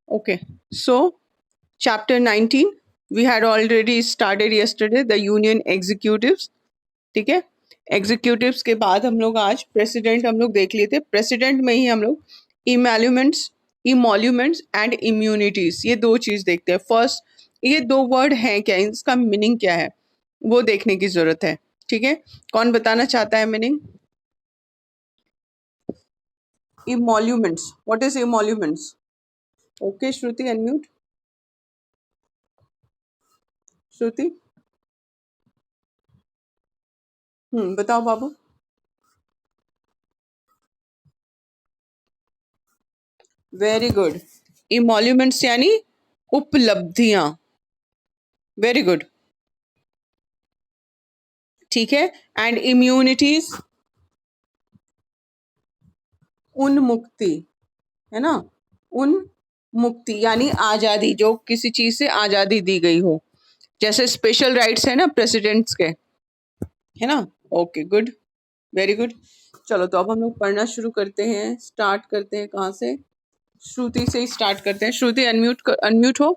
Okay, so chapter 19, we had already started yesterday, the union executives. ठीक है, executives के बाद हम लोग आज प्रेसिडेंट हम लोग देख लिए थे. प्रेसिडेंट में ही हम लोग इमैल्यूमेंट्स इमोल्यूमेंट्स एंड इम्यूनिटीज, ये दो चीज देखते हैं. फर्स्ट, ये दो वर्ड हैं क्या, इसका मीनिंग क्या है वो देखने की जरूरत है. ठीक है, कौन बताना चाहता है meaning? Emoluments, what is emoluments? Okay Shruti, unmute. Shruti, बताओ बाबू. Very good. इमोल्यूमेंट्स यानी उपलब्धियां. Very good. ठीक है. एंड इम्यूनिटीज, उन्मुक्ति, है ना. उन्मुक्ति यानी आजादी, जो किसी चीज से आजादी दी गई हो, जैसे स्पेशल राइट्स है ना प्रेसिडेंट्स के, है ना. Okay good, very good. चलो तो अब हम लोग पढ़ना शुरू करते हैं. स्टार्ट करते हैं कहाँ से? श्रुति से ही स्टार्ट करते हैं. श्रुति अनम्यूट हो.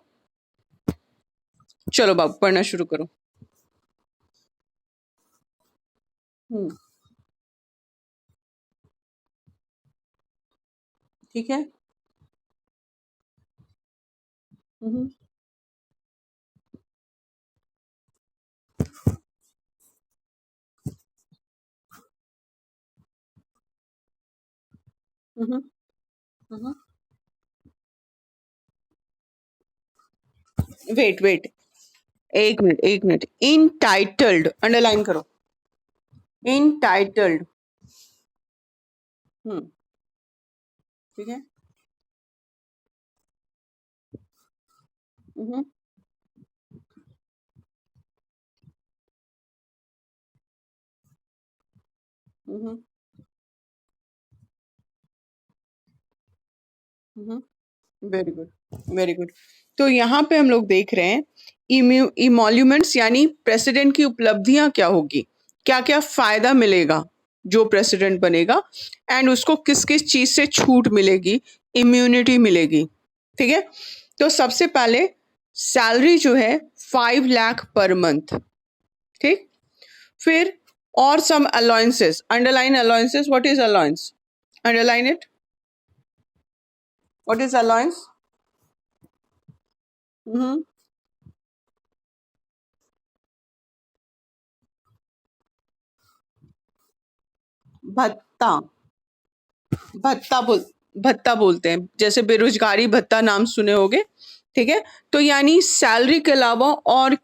चलो बाबू पढ़ना शुरू करो. ठीक है. हम्म हम्म हम्म. वेट वेट, एक मिनट. इनटाइटल्ड अंडरलाइन करो. इनटाइटल्ड. ठीक है. हम्म हम्म वेरी गुड, वेरी गुड. तो यहाँ पे हम लोग देख रहे हैं इमोल्यूमेंट्स यानी प्रेसिडेंट की उपलब्धियां क्या होगी, क्या क्या फायदा मिलेगा जो प्रेसिडेंट बनेगा, एंड उसको किस किस चीज से छूट मिलेगी, इम्यूनिटी मिलेगी. ठीक है. तो सबसे पहले सैलरी जो है 5 लाख पर मंथ. ठीक. फिर और some allowances. Underline allowances. What is allowance? Underline it. What is allowance? भत्ता. भत्ता बोल भत्ता बोलते हैं, जैसे बेरोजगारी भत्ता नाम सुने होगे. ठीक है. तो यानी सैलरी के अलावा और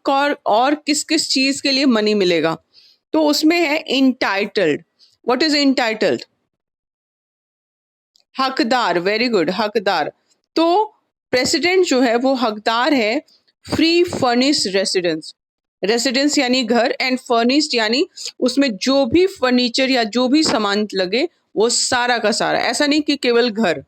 किस किस चीज के लिए मनी मिलेगा. तो उसमें है इंटाइटल्ड. What is entitled? हकदार. वेरी गुड, हकदार. तो प्रेसिडेंट जो है वो हकदार है फ्री फर्निश रेसिडेंस. रेसिडेंस यानी घर, एंड फर्निश्ड यानी उसमें जो भी फर्नीचर या जो भी सामान लगे वो सारा का सारा. ऐसा नहीं कि केवल घर.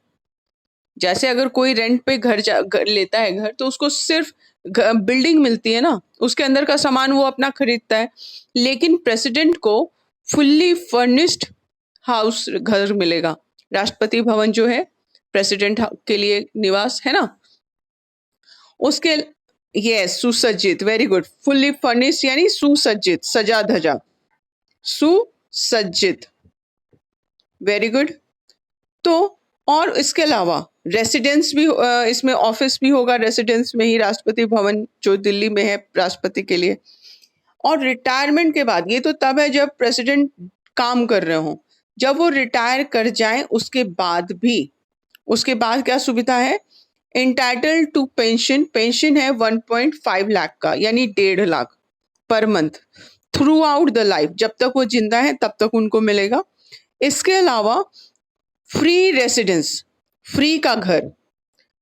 जैसे अगर कोई रेंट पे घर लेता है घर, तो उसको सिर्फ बिल्डिंग मिलती है ना, उसके अंदर का सामान वो अपना खरीदता है. लेकिन प्रेसिडेंट को फुल्ली फर्निश्ड हाउस, घर मिलेगा. राष्ट्रपति भवन जो है प्रेसिडेंट के लिए निवास है ना, उसके. यस, सुसज्जित. Very good. फुल्ली फर्निश्ड यानी सुसज्जित, सजा धजा, सुसज्जित. Very good. तो और इसके अलावा रेसिडेंस भी, इसमें ऑफिस भी होगा रेसिडेंस में ही, राष्ट्रपति भवन जो दिल्ली में है राष्ट्रपति के लिए. और रिटायरमेंट के बाद, ये तो तब है जब प्रेसिडेंट काम कर रहे हो, जब वो रिटायर कर जाएं उसके बाद भी, उसके बाद क्या सुविधा है? Entitle to pension. पेंशन है 1.5 लाख का, यानी 1.5 lakh per month through out the life. जब तक वो जिंदा है तब तक उनको मिलेगा. इसके अलावा फ्री रेसिडेंस, फ्री का घर.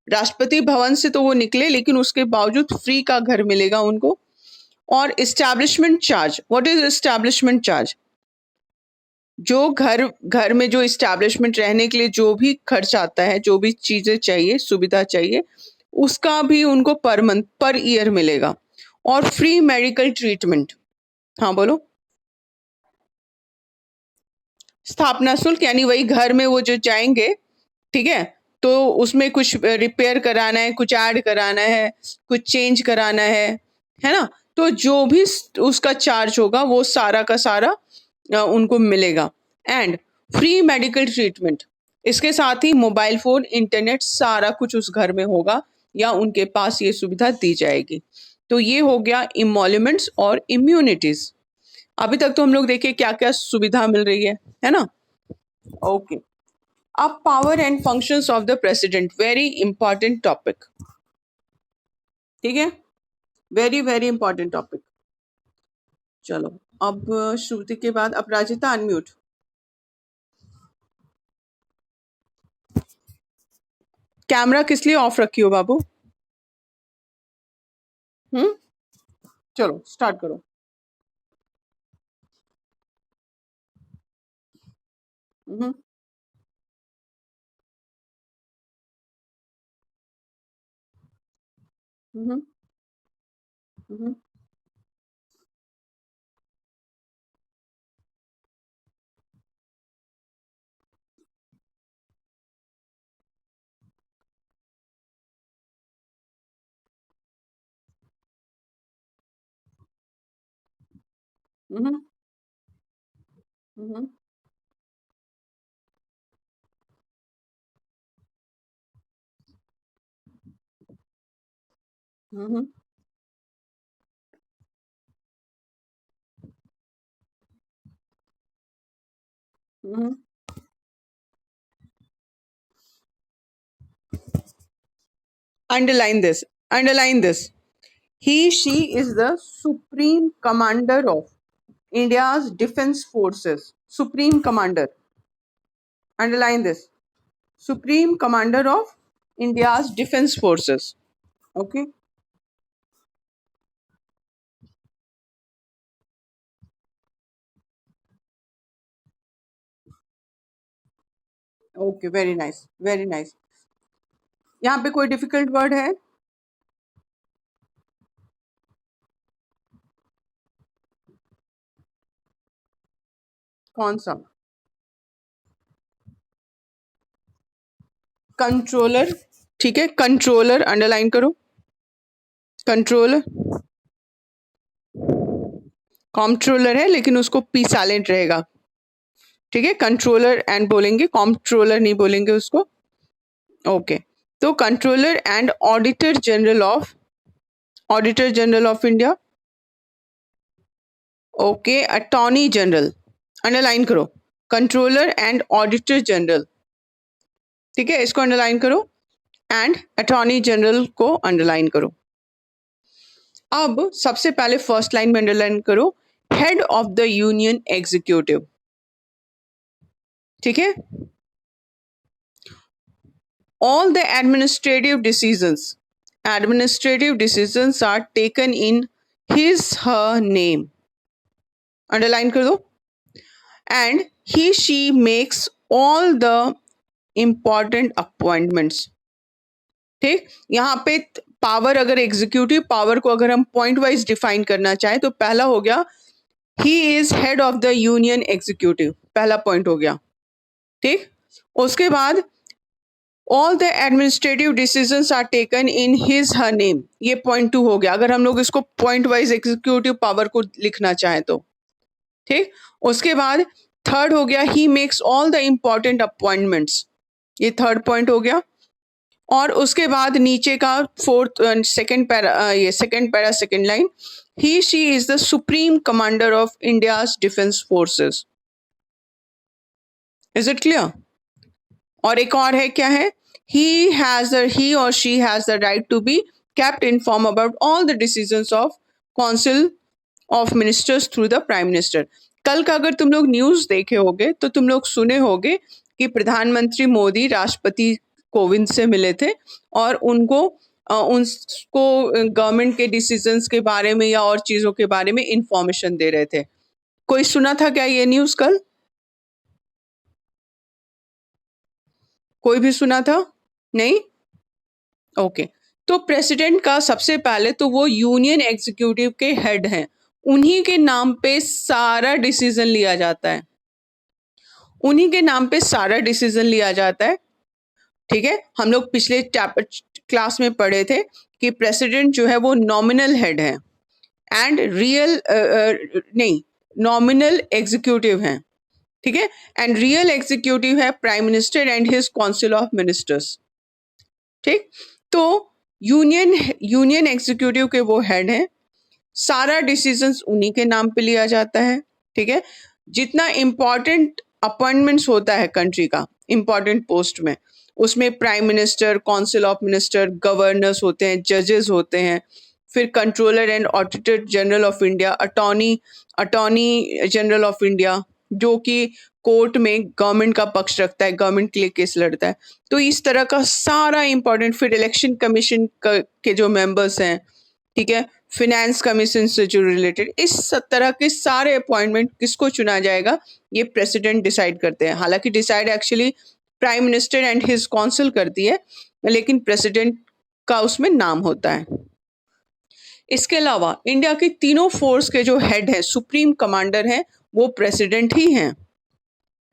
राष्ट्रपति भवन से तो वो निकले, लेकिन उसके बावजूद फ्री का घर मिलेगा उनको. और establishment charge. What is establishment charge? जो घर में जो इस्टेब्लिशमेंट, रहने के लिए जो भी खर्च आता है, जो भी चीजें चाहिए, सुविधा चाहिए, उसका भी उनको पर मंथ, पर ईयर मिलेगा. और फ्री मेडिकल ट्रीटमेंट. हाँ बोलो. स्थापना शुल्क यानी वही घर में वो जो जाएंगे, ठीक है, तो उसमें कुछ रिपेयर कराना है, कुछ ऐड कराना है, कुछ चेंज कराना है ना? तो जो भी उसका चार्ज होगा वो सारा का सारा उनको मिलेगा। एंड फ्री मेडिकल ट्रीटमेंट, इसके साथ ही मोबाइल फोन, इंटरनेट, सारा कुछ उस घर में होगा या उनके पास ये सुविधा दी जाएगी। तो ये हो गया इमोल्यूमेंट्स और इम्यूनिटीज। अभी तक तो हम लोग देखिए क्या क्या सुविधा मिल रही है ना? ओके, अब power and functions of the president, very important topic. ठीक है, वेरी वेरी इंपॉर्टेंट टॉपिक। चलो, अब श्रुति के बाद अपराजिता अनम्यूट। कैमरा किस लिए ऑफ रखी हो बाबू? चलो स्टार्ट करो। हम्म हम्म हम्म हम्म हम्म हम्म हम्म Underline this. Underline this. He, she is the supreme commander of India's defense forces. Supreme commander. Underline this. Supreme commander of India's defense forces. Okay. Okay. Very nice. Very nice. यहाँ पे कोई difficult word है? कौन सा? Controller. ठीक है, controller underline करो। Controller, कॉम्ट्रोलर है लेकिन उसको पी साइलेंट रहेगा। ठीक है, कंट्रोलर एंड बोलेंगे, कॉम्ट्रोलर नहीं बोलेंगे उसको। ओके, तो controller and auditor general of India. Okay, attorney general underline करो। कंट्रोलर एंड ऑडिटर जनरल, ठीक है, इसको अंडरलाइन करो। एंड अटॉर्नी जनरल को अंडरलाइन करो। अब सबसे पहले फर्स्ट लाइन में अंडरलाइन करो, head of the union executive. ठीक है, all the administrative decisions are taken in his her name, underline कर दो। And he she makes all the important appointments. ठीक, यहाँ पे पावर, अगर एग्जीक्यूटिव पावर को अगर हम पॉइंट वाइज डिफाइन करना चाहें तो पहला हो गया, he is head of the union executive, पहला पॉइंट हो गया। ठीक, उसके बाद all the administrative decisions are taken in his her name, ये पॉइंट 2 हो गया अगर हम लोग इसको पॉइंट वाइज एग्जीक्यूटिव पावर को लिखना चाहें तो। ठीक, उसके बाद थर्ड हो गया, he makes all the important appointments, ये थर्ड पॉइंट हो गया। और उसके बाद नीचे का फोर्थ सेकंड पैरा, ये second para second line, he she is the supreme commander of India's defence forces. Is it clear? और एक और है, क्या है, he or she has the right to be kept informed about all the decisions of council of ministers through the prime minister। कल का अगर तुम लोग न्यूज देखे होगे तो तुम लोग सुने होगे कि प्रधानमंत्री मोदी राष्ट्रपति कोविंद से मिले थे और उनको गवर्नमेंट के डिसीजंस के बारे में या और चीजों के बारे में इंफॉर्मेशन दे रहे थे। कोई सुना था क्या ये न्यूज कल? कोई भी सुना था? नहीं? ओके, तो प्रेसिडेंट का सबसे पहले तो वो यूनियन एग्जीक्यूटिव के हेड हैं, उन्हीं के नाम पे सारा डिसीजन लिया जाता है, उन्हीं के नाम पे सारा डिसीजन लिया जाता है। ठीक है, हम लोग पिछले क्लास में पढ़े थे कि प्रेसिडेंट जो है वो नॉमिनल हेड है एंड रियल नहीं, नॉमिनल एग्जीक्यूटिव है, ठीक है, एंड रियल एग्जीक्यूटिव है prime minister and his council of ministers. ठीक, तो यूनियन एग्जीक्यूटिव के वो हेड हैं, सारा डिसीजंस उन्हीं के नाम पे लिया जाता है। ठीक है, जितना इम्पोर्टेंट अपॉइंटमेंट्स होता है कंट्री का इम्पोर्टेंट पोस्ट में, उसमें prime minister, council of minister, governors होते हैं, जजेस होते हैं, फिर controller and auditor general of India, attorney general of India, जो कि कोर्ट में गवर्नमेंट का पक्ष रखता है, गवर्नमेंट के लिए केस लड़ता है। तो इस तरह का सारा इंपॉर्टेंट, फिर इलेक्शन कमीशन के जो मेंबर्स हैं, ठीक है, फिनेंस कमीशन से जो रिलेटेड, इस तरह के सारे अपॉइंटमेंट किसको चुना जाएगा ये प्रेसिडेंट डिसाइड करते हैं। हालांकि decide actually prime minister and his council करती है, लेकिन प्रेसिडेंट का उसमें नाम होता है। इसके अलावा इंडिया के तीनों फोर्स के जो हेड है, सुप्रीम कमांडर हैं, वो प्रेसिडेंट ही हैं।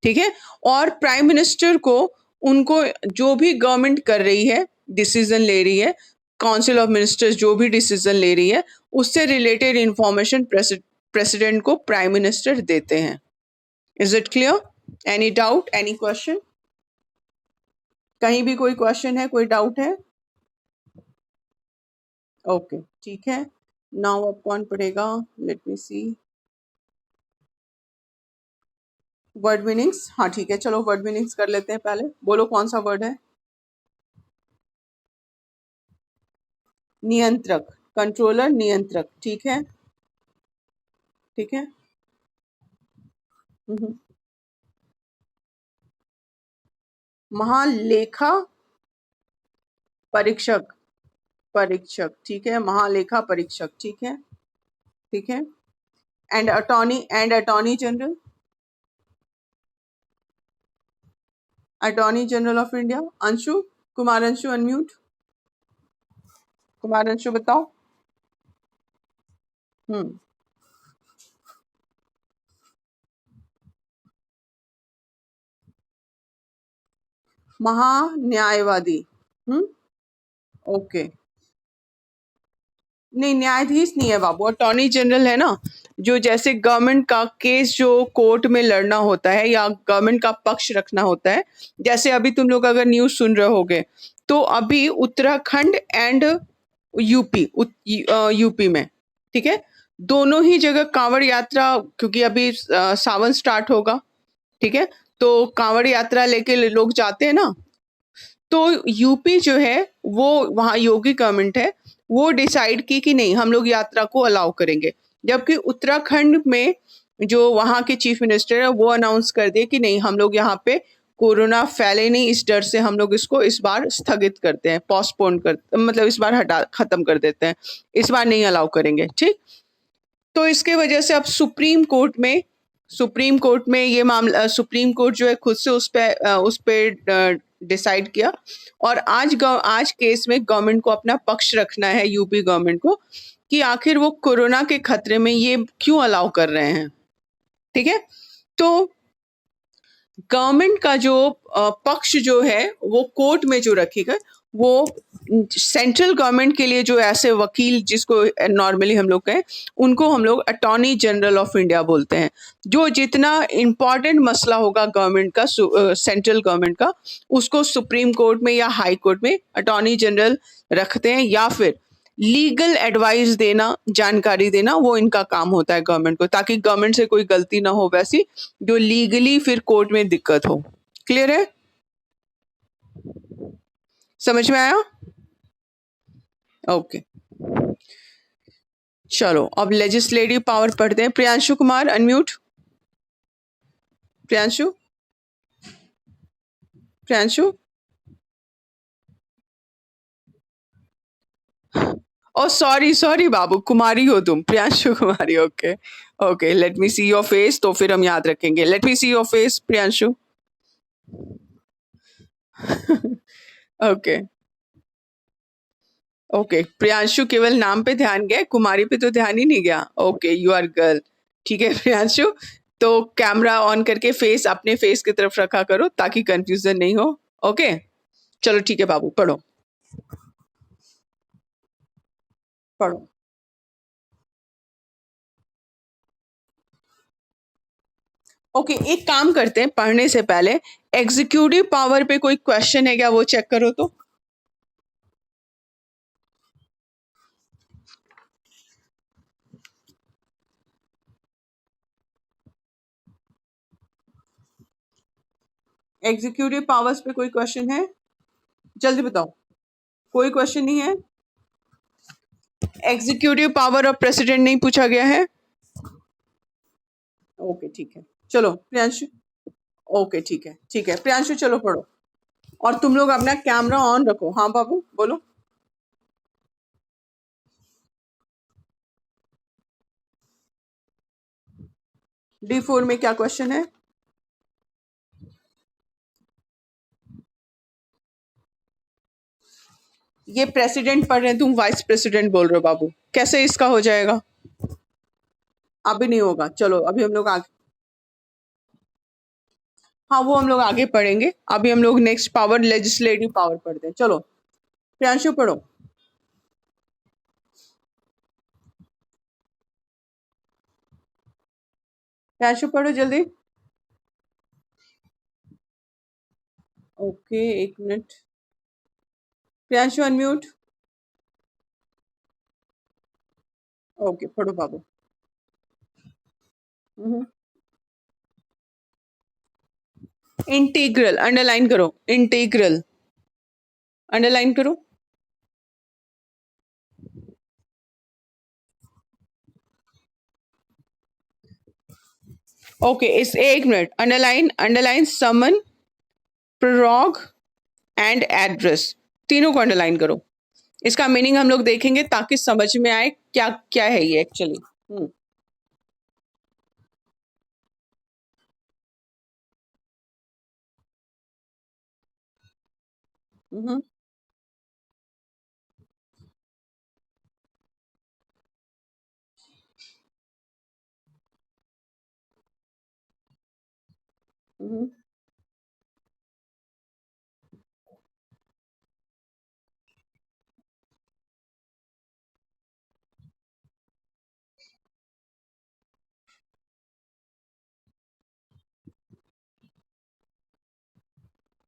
ठीक है, और प्राइम मिनिस्टर को, उनको जो भी गवर्नमेंट कर रही है, डिसीजन ले रही है, काउंसिल ऑफ मिनिस्टर्स जो भी डिसीजन ले रही है, उससे रिलेटेड इंफॉर्मेशन प्रेसिडेंट को प्राइम मिनिस्टर देते हैं। Is it clear? Any doubt, any question? कहीं भी कोई क्वेश्चन है, कोई डाउट है? ओके, ठीक है। नाउ अब कौन पढ़ेगा? लेट मी सी। वर्ड मीनिंग्स, हाँ ठीक है, चलो वर्ड मीनिंग्स कर लेते हैं। पहले बोलो कौन सा वर्ड है? नियंत्रक, कंट्रोलर, नियंत्रक, ठीक है, ठीक है। हम्म। महालेखा परीक्षक, परीक्षक, ठीक है, महालेखा परीक्षक, ठीक है, ठीक है। And attorney general, attorney general of India. Anshu, Kumar Anshu, unmute. Kumar Anshu बताओ। हम्म, महान्यायवादी। हम्म, ओके। नहीं, न्यायाधीश नहीं है बाबू, अटॉर्नी जनरल है ना, जो जैसे गवर्नमेंट का केस जो कोर्ट में लड़ना होता है या गवर्नमेंट का पक्ष रखना होता है। जैसे अभी तुम लोग अगर न्यूज सुन रहे होगे, तो अभी उत्तराखंड एंड यूपी में, ठीक है, दोनों ही जगह कांवड़ यात्रा, क्योंकि अभी सावन स्टार्ट होगा, ठीक है, तो कांवड़ यात्रा लेके लोग जाते हैं ना, तो यूपी जो है वो, वहाँ योगी गवर्नमेंट है, वो डिसाइड की कि नहीं, हम लोग यात्रा को अलाउ करेंगे। जबकि उत्तराखंड में जो वहाँ के चीफ मिनिस्टर है, वो अनाउंस कर दिए कि नहीं, हम लोग यहाँ पे कोरोना फैले नहीं, इस डर से हम लोग इसको इस बार स्थगित करते हैं, पोस्टपोन कर, मतलब इस बार खत्म कर देते हैं, इस बार नहीं अलाउ करेंगे। ठीक, तो इसके वजह से अब सुप्रीम कोर्ट में ये मामला, सुप्रीम कोर्ट जो है खुद से उस पे डिसाइड किया, और आज केस में गवर्नमेंट को अपना पक्ष रखना है, यूपी गवर्नमेंट को, कि आखिर वो कोरोना के खतरे में ये क्यों अलाउ कर रहे हैं। ठीक है, तो गवर्नमेंट का जो पक्ष जो है वो कोर्ट में जो रखेगा, वो सेंट्रल गवर्नमेंट के लिए जो ऐसे वकील, जिसको नॉर्मली हम लोग कहें, उनको हम लोग अटॉर्नी जनरल ऑफ इंडिया बोलते हैं। जो जितना इम्पोर्टेंट मसला होगा गवर्नमेंट का, सेंट्रल गवर्नमेंट का, उसको सुप्रीम कोर्ट में या हाई कोर्ट में अटॉर्नी जनरल रखते हैं, या फिर लीगल एडवाइस देना, जानकारी देना, वो इनका काम होता है गवर्नमेंट को, ताकि गवर्नमेंट से कोई गलती ना हो वैसी, जो लीगली फिर कोर्ट में दिक्कत हो। क्लियर है? समझ में आया? ओके, चलो अब लेजिस्लेटिव पावर पढ़ते हैं। Priyanshu Kumar, unmute. Priyanshu, Priyanshu, oh sorry sorry बाबू, कुमारी हो तुम, Priyanshu Kumari. Okay okay, let me see your face, तो फिर हम याद रखेंगे। Let me see your face, Priyanshu. Okay okay, Priyanshu केवल नाम पे ध्यान गया, कुमारी पे तो ध्यान ही नहीं गया। Okay, you are girl. ठीक है प्रियांशु, तो कैमरा ऑन करके फेस अपने फेस की तरफ रखा करो, ताकि कंफ्यूजन नहीं हो। ओके, चलो ठीक है बाबू, पढ़ो पढ़ो। ओके, एक काम करते हैं, पढ़ने से पहले एग्जीक्यूटिव पावर पे कोई क्वेश्चन है क्या, वो चेक करो तो। एग्जीक्यूटिव पावर्स पे कोई क्वेश्चन है? जल्दी बताओ, कोई क्वेश्चन नहीं है? एग्जीक्यूटिव पावर ऑफ प्रेसिडेंट नहीं पूछा गया है? ओके ठीक है, चलो प्रियांशु। ओके ठीक है, ठीक है प्रियांशु, चलो पढ़ो। और तुम लोग अपना कैमरा ऑन रखो। हाँ बाबू बोलो। D4 में क्या क्वेश्चन है? ये प्रेसिडेंट पढ़ रहे हैं, तुम वाइस प्रेसिडेंट बोल रहे हो बाबू, कैसे इसका हो जाएगा? अभी नहीं होगा, चलो अभी हम लोग आगे, हाँ वो हम लोग आगे पढ़ेंगे। अभी हम लोग नेक्स्ट पावर, लेजिस्लेटिव पावर पढ़ते हैं। चलो प्रियांशु पढ़ो। प्रियांशु पढ़ो जल्दी। ओके एक मिनट, प्रियांशु अनम्यूट। ओके पढ़ो बाबू। इंटीग्रल अंडरलाइन करो, इंटीग्रल अंडरलाइन करो। ओके इस एक minute, underline underline summon, prorogue and address, तीनों को अंडरलाइन करो। इसका मीनिंग हम लोग देखेंगे ताकि समझ में आए क्या क्या है ये एक्चुअली।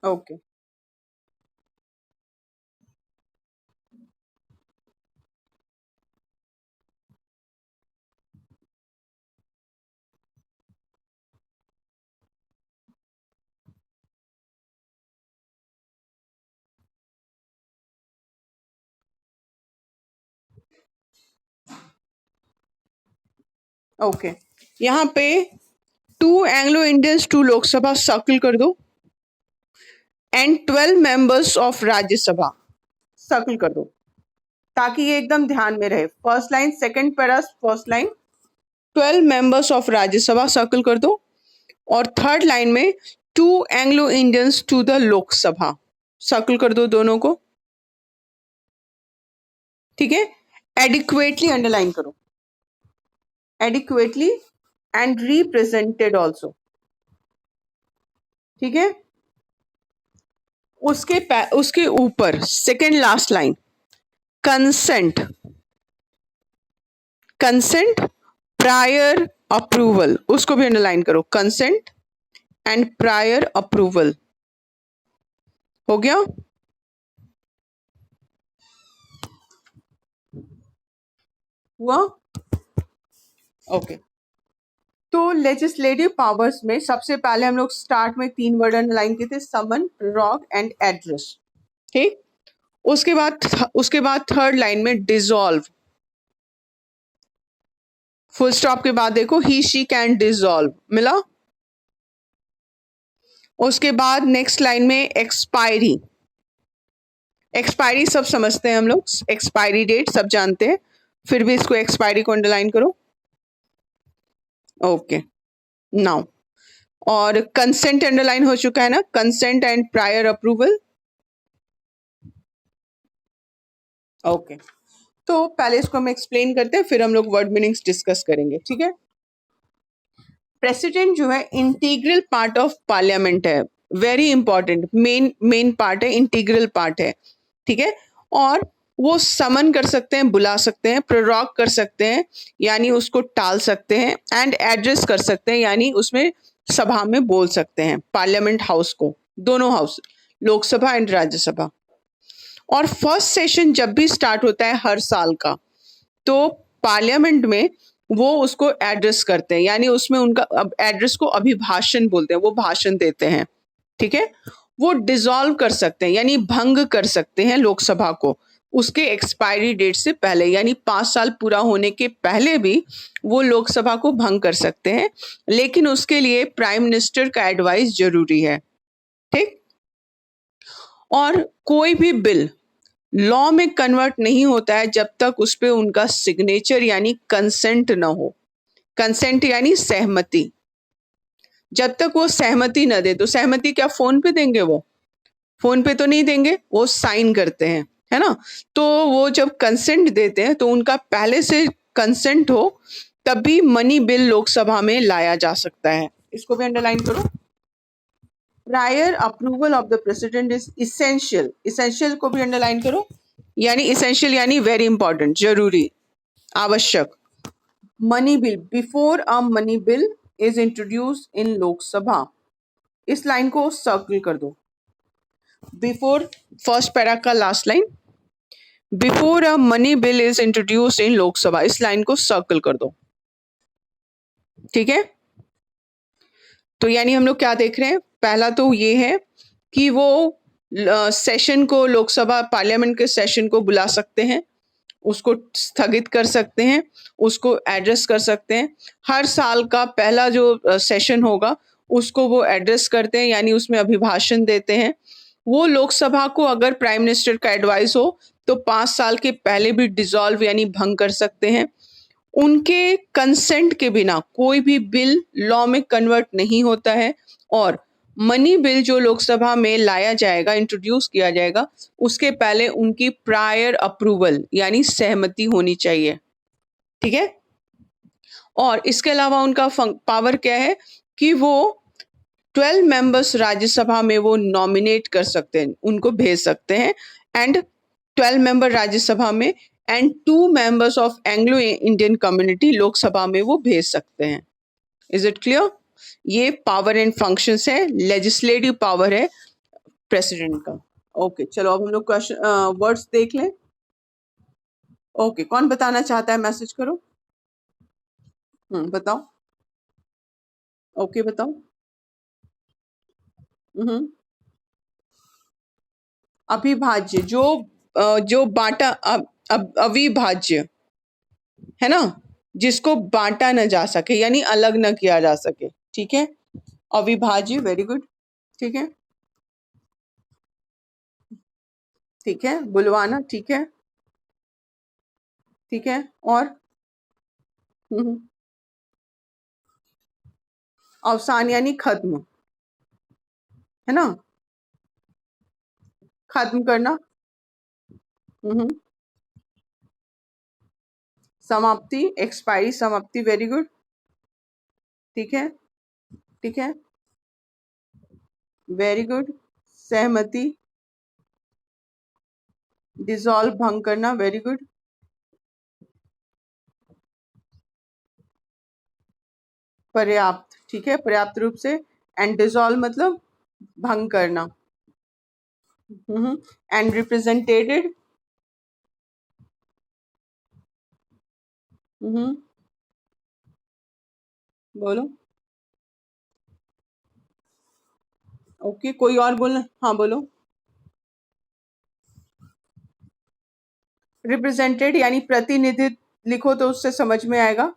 ओके ओके, यहाँ पे 2 एंग्लो इंडियंस 2 लोकसभा सर्कल कर दो and 12 members of Rajya Sabha circle कर दो, ताकि ये एकदम ध्यान में रहे। First line second para first line 12 members of Rajya Sabha circle कर दो, और थर्ड लाइन में 2 Anglo Indians to the Lok Sabha circle कर दो दोनों को। ठीक है, एडिक्वेटली अंडरलाइन करो, एडिक्वेटली एंड रिप्रेजेंटेड ऑल्सो। ठीक है, उसके ऊपर second last line consent, consent prior approval, उसको भी अंडरलाइन करो, कंसेंट एंड प्रायर अप्रूवल। हो गया? हुआ? ओके, तो लेजिस्लेटिव पावर्स में सबसे पहले हम लोग स्टार्ट में 3 वर्ड अंडरलाइन किए थे, समन, प्रोरॉग एंड एड्रेस। ठीक, उसके बाद थर्ड लाइन में डिसॉल्व, फुल स्टॉप के बाद देखो ही शी कैन डिसॉल्व, मिला। उसके बाद नेक्स्ट लाइन में एक्सपायरी, एक्सपायरी सब समझते हैं हम लोग, एक्सपायरी डेट सब जानते हैं, फिर भी इसको एक्सपायरी को अंडरलाइन करो। ओके नाउ, और कंसेंट अंडरलाइन हो चुका है ना, consent and prior approval. Okay, तो पहले इसको हम एक्सप्लेन करते हैं, फिर हम लोग वर्ड मीनिंग्स डिस्कस करेंगे। ठीक है, प्रेसिडेंट जो है इंटीग्रल पार्ट ऑफ पार्लियामेंट है, very important, main main part है, इंटीग्रल पार्ट है, ठीक है। और वो समन कर सकते हैं, बुला सकते हैं, प्रोरॉग कर सकते हैं यानी उसको टाल सकते हैं, एंड एड्रेस कर सकते हैं यानी उसमें सभा में बोल सकते हैं, पार्लियामेंट हाउस को, दोनों हाउस, लोकसभा एंड राज्यसभा। और फर्स्ट सेशन जब भी स्टार्ट होता है हर साल का, तो पार्लियामेंट में वो उसको एड्रेस करते हैं यानी उसमें उनका एड्रेस को अभिभाषण बोलते हैं, वो भाषण देते हैं, ठीक है। वो डिसॉल्व कर सकते हैं यानी भंग कर सकते हैं लोकसभा को उसके एक्सपायरी डेट से पहले, यानी 5 साल पूरा होने के पहले भी वो लोकसभा को भंग कर सकते हैं, लेकिन उसके लिए प्राइम मिनिस्टर का एडवाइस जरूरी है, ठीक। और कोई भी बिल लॉ में कन्वर्ट नहीं होता है जब तक उस पे उनका सिग्नेचर यानी कंसेंट ना हो। कंसेंट यानी सहमति, जब तक वो सहमति न दे, तो सहमति क्या फोन पे देंगे? वो फोन पे तो नहीं देंगे, वो साइन करते हैं, है ना। तो वो जब कंसेंट देते हैं तो उनका पहले से कंसेंट हो, तभी मनी बिल लोकसभा में लाया जा सकता है। इसको भी अंडरलाइन करो। Prior approval of the president is essential, essential को भी अंडरलाइन करो, यानी इसेंशियल यानी वेरी इंपॉर्टेंट, जरूरी, आवश्यक। Money bill, before a money bill is introduce इन लोकसभा, इस लाइन को सर्कल कर दो। बिफोर, फर्स्ट पैरा का last line, before a money bill is introduced in Lok Sabha, इस लाइन को सर्कल कर दो, ठीक है। तो यानी हम लोग क्या देख रहे हैं, पहला तो ये है कि वो सेशन को, लोकसभा पार्लियामेंट के सेशन को बुला सकते हैं, उसको स्थगित कर सकते हैं, उसको एड्रेस कर सकते हैं। हर साल का पहला जो सेशन होगा उसको वो एड्रेस करते हैं यानी उसमें अभिभाषण देते हैं। वो लोकसभा को अगर प्राइम मिनिस्टर का एडवाइस हो तो 5 साल के पहले भी डिसॉल्व यानी भंग कर सकते हैं। उनके कंसेंट के बिना कोई भी बिल लॉ में कन्वर्ट नहीं होता है, और मनी बिल जो लोकसभा में लाया जाएगा, इंट्रोड्यूस किया जाएगा, उसके पहले उनकी प्रायर अप्रूवल यानी सहमति होनी चाहिए, ठीक है। और इसके अलावा उनका पावर क्या है कि वो 12 मेंबर्स राज्यसभा में वो नॉमिनेट कर सकते हैं, उनको भेज सकते हैं, एंड 12 मेंबर राज्यसभा में and 2 members of Anglo Indian community Lok Sabha में वो भेज सकते हैं। Is it clear? ये पावर एंड फंक्शंस है, लेजिस्लेटिव पावर है प्रेसिडेंट का। ओके, चलो अब हम लोग क्वेश्चन वर्ड्स देख लें। ओके, कौन बताना चाहता है? मैसेज करो। बताओ। ओके, बताओ। हम्म अभिभाज्य, जो बांटा, अविभाज्य है ना, जिसको बांटा न जा सके यानी अलग न किया जा सके, ठीक है। अविभाज्य, वेरी गुड, ठीक है, ठीक है। बुलवाना, ठीक है, ठीक है। और हम्म, अवसान यानी खत्म, है ना, खत्म करना। हम्म समाप्ति, एक्सपायरी, समाप्ति, वेरी गुड, ठीक है, ठीक है, वेरी गुड। सहमति, डिसॉल्व, भंग करना, वेरी गुड। पर्याप्त, ठीक है, पर्याप्त रूप से। एंड डिसॉल्व मतलब भंग करना। एंड रिप्रेजेंटेटेड, बोलो। ओके, कोई और बोलना? हाँ, बोलो। रिप्रेजेंटेड यानी प्रतिनिधित्व, लिखो तो उससे समझ में आएगा,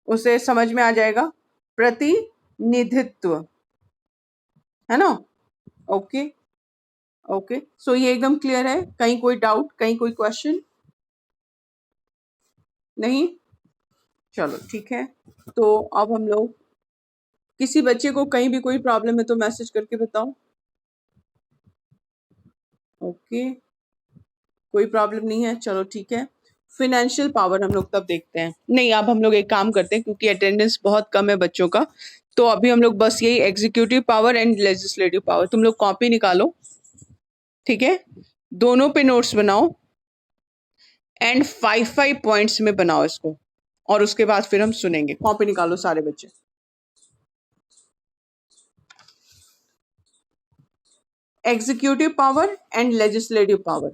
उसे समझ में आ जाएगा, प्रतिनिधित्व, है ना। ओके, ओके, सो ये एकदम क्लियर है? कहीं कोई डाउट, कहीं कोई क्वेश्चन? नहीं, चलो ठीक है। तो अब हम लोग, किसी बच्चे को कहीं भी कोई प्रॉब्लम है तो मैसेज करके बताओ। ओके, कोई प्रॉब्लम नहीं है, चलो ठीक है। फाइनेंशियल पावर हम लोग तब देखते हैं। नहीं, अब हम लोग एक काम करते हैं, क्योंकि अटेंडेंस बहुत कम है बच्चों का, तो अभी हम लोग बस यही executive power and legislative power, तुम लोग कॉपी निकालो, ठीक है, दोनों पे नोट्स बनाओ एंड 5-5 पॉइंट्स में बनाओ इसको, और उसके बाद फिर हम सुनेंगे। कॉपी निकालो सारे बच्चे। Executive power and legislative power,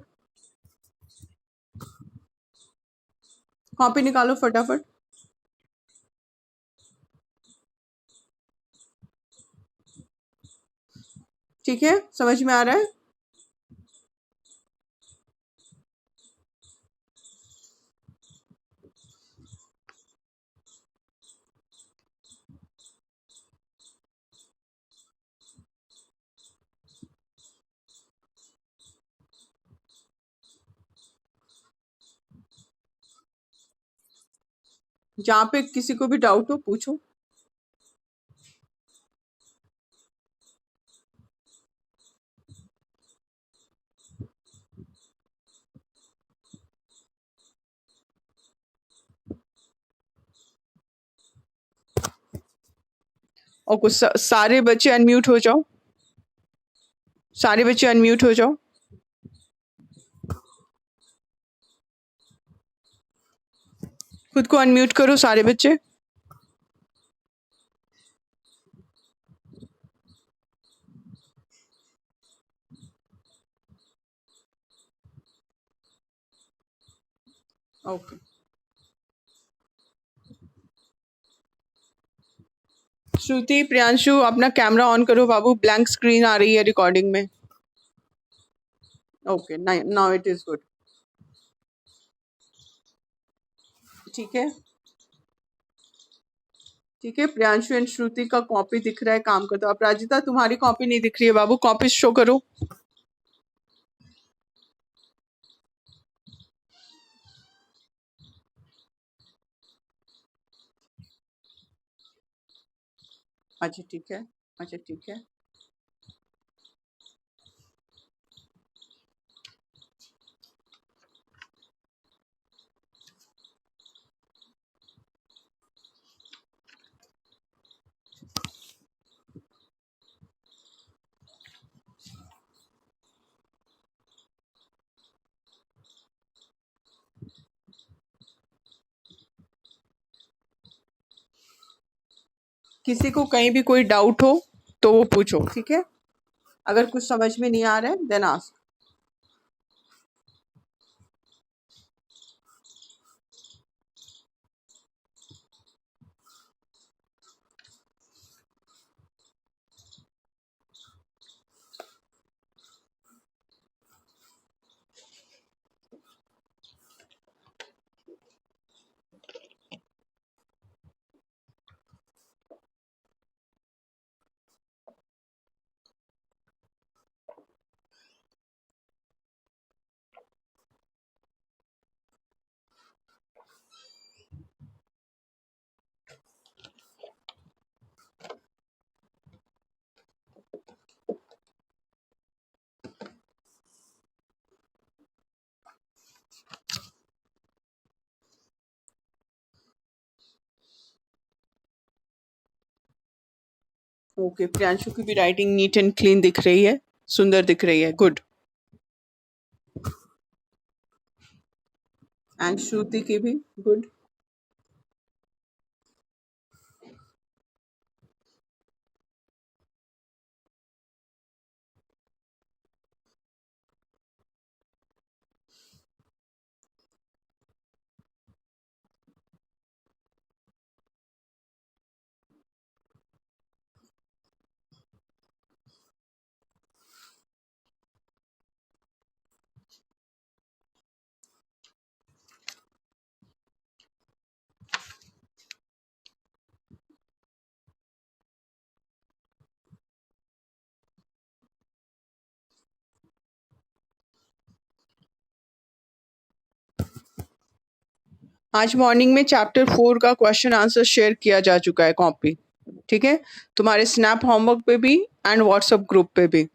copy निकालो फटाफट। ठीक है, समझ में आ रहा है? जहाँ पे किसी को भी डाउट हो पूछो। और कुछ सारे बच्चे अनम्यूट हो जाओ, सारे बच्चे अनम्यूट हो जाओ। खुद को अनम्यूट करो सारे बच्चे। ओके, श्रुति, प्रियांशु, अपना कैमरा ऑन करो बाबू, ब्लैंक स्क्रीन आ रही है रिकॉर्डिंग में। Okay, now it is good. ठीक है, ठीक है, प्रियांशु एंड श्रुति का कॉपी दिख रहा है, काम करते हो। अपराजिता, तुम्हारी कॉपी नहीं दिख रही है बाबू, कॉपी शो करो। अच्छा ठीक है, अच्छा ठीक है। किसी को कहीं भी कोई डाउट हो तो वो पूछो, ठीक है। अगर कुछ समझ में नहीं आ रहा है देन आस्क। ओके, प्रियांशु की भी राइटिंग नीट एंड क्लीन दिख रही है, सुंदर दिख रही है, गुड। एंड श्रुति की भी गुड। आज मॉर्निंग में चैप्टर 4 का क्वेश्चन आंसर शेयर किया जा चुका है कॉपी, ठीक है, तुम्हारे स्नैप होमवर्क पे भी एंड व्हाट्सएप ग्रुप पे भी।